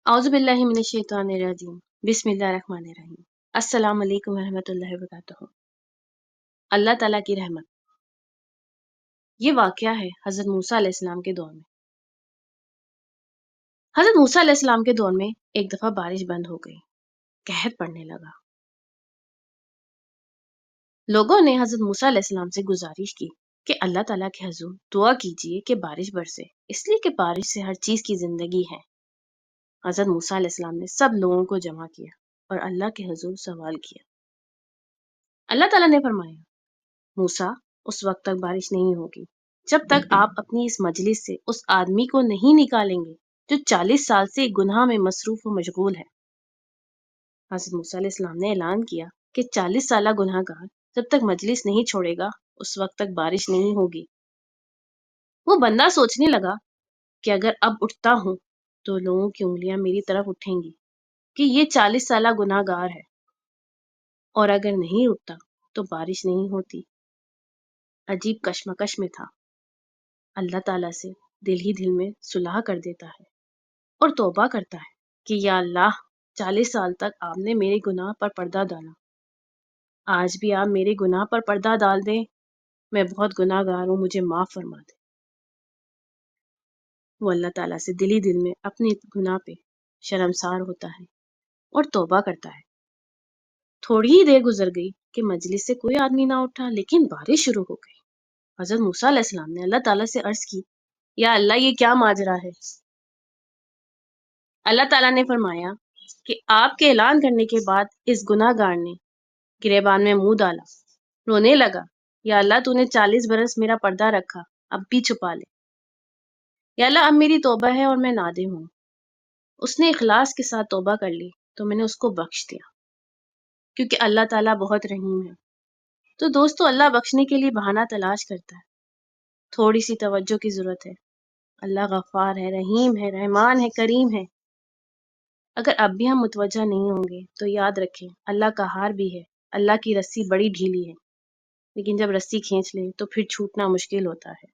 औज़ु बिल्लाहि मिनश शैतानिर रजीम। बिस्मिल्लाहिर रहमानिर रहीम। अस्सलामु अलैकुम रहमतुल्लाहि व बरकातुहू। अल्लाह ताला की रहमत। ये वाक़या है हज़रत मूसा अलैहिस्सलाम के दौर में। हज़रत मूसा अलैहिस्सलाम के दौर में एक दफ़ा बारिश बंद हो गई। कहर पड़ने लगा। लोगों ने हज़रत मूसा अलैहिस्सलाम से गुज़ारिश की कि अल्लाह ताला के हुज़ूर दुआ कीजिए कि बारिश बरसे, इसलिए कि बारिश से हर चीज़ की ज़िंदगी है। हज़रत मूसा अलैहिस्सलाम ने सब लोगों को जमा किया और अल्लाह के हुज़ूर सवाल किया। अल्लाह ताला ने फरमाया, मूसा, उस वक्त तक बारिश नहीं होगी जब तक आप अपनी इस मजलिस से उस आदमी को नहीं निकालेंगे जो 40 साल से गुनाह में मसरूफ व मशगूल है। हज़रत मूसा अलैहिस्सलाम ने ऐलान किया कि 40 साला गुनाहगार जब तक मजलिस नहीं छोड़ेगा उस वक्त तक बारिश नहीं होगी। वो बंदा सोचने लगा कि अगर अब उठता हूँ तो लोगों की उंगलियां मेरी तरफ उठेंगी कि ये 40 साला गुनाहगार है, और अगर नहीं उठता तो बारिश नहीं होती। अजीब कश्मकश में था। अल्लाह ताला से दिल ही दिल में सुलह कर देता है और तौबा करता है कि या अल्लाह, 40 साल तक आपने मेरे गुनाह पर पर्दा डाला, आज भी आप मेरे गुनाह पर पर्दा डाल दें। मैं बहुत गुनाहगार हूँ, मुझे माफ फरमा दे। वो अल्लाह ताला से दिल ही दिल में अपने गुनाह पे शर्मसार होता है और तौबा करता है। थोड़ी ही देर गुजर गई कि मजलिस से कोई आदमी ना उठा, लेकिन बारिश शुरू हो गई। हजरत मूसा अलैहिस्सलाम ने अल्लाह ताला से अर्ज की, या अल्लाह, ये क्या माजरा है। अल्लाह ताला ने फरमाया कि आपके ऐलान करने के बाद इस गुनाहगार ने गिरेबान में मुंह डाला, रोने लगा, या अल्लाह, तूने 40 बरस मेरा पर्दा रखा, अब भी छुपा ले। या अल्लाह, अब मेरी तौबा है और मैं नादिम हूँ। उसने इखलास के साथ तौबा कर ली तो मैंने उसको बख्श दिया, क्योंकि अल्लाह ताला बहुत रहीम है। तो दोस्तों, अल्लाह बख्शने के लिए बहाना तलाश करता है। थोड़ी सी तवज्जो की जरूरत है। अल्लाह गफ्फार है, रहीम है, रहमान है, करीम है। अगर अब भी हम मुतवज्जा नहीं होंगे तो याद रखें, अल्लाह कहार भी है। अल्लाह की रस्सी बड़ी ढीली है, लेकिन जब रस्सी खींच ले तो फिर छूटना मुश्किल होता है।